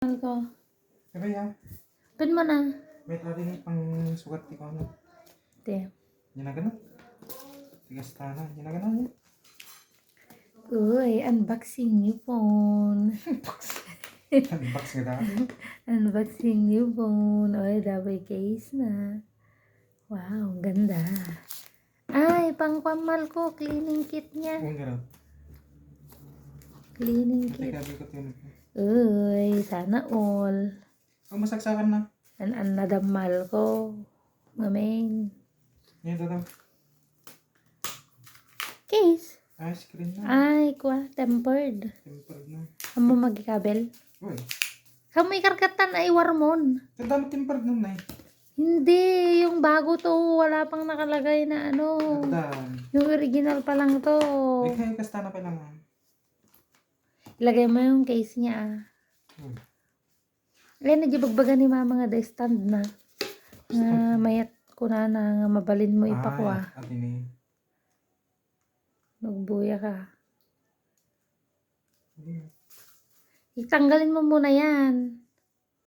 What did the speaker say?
Mahal ko. Kaya, Pin mo na. may tali ni pang sugat ko ano. Ate. Yan na ganun. Tigas tana. Yan na ganun. Uy, unboxing new phone. Unbox nga dati. Unboxing new phone. Oy, double case na. Wow, ganda. Ay, pangpamal ko. Cleaning kit niya. Ang ganun. Cleaning kit. Teka, bikot yun. Uy, sana all. Oh, masaksakan na. An nadamal ko. Maming. Yan ito daw. Case. Ice cream na. Ay, tempered. Tempered na. Amo magikabel. Uy. Kamo ikarkatan ay warmon. Tanda mo tempered nun na eh. Hindi, yung bago to, wala pang nakalagay na ano. Tandaan. Yung original pa lang to. Ay, kaya kasta na pa lang. Ilagay mo yung case niya ah. Ay, nagibagbaga ni mama nga da stand na. Nga mayat ko na nga mabalin mo ipakwa. Ay, atin eh. Nagbuya ka. Itanggalin mo muna yan.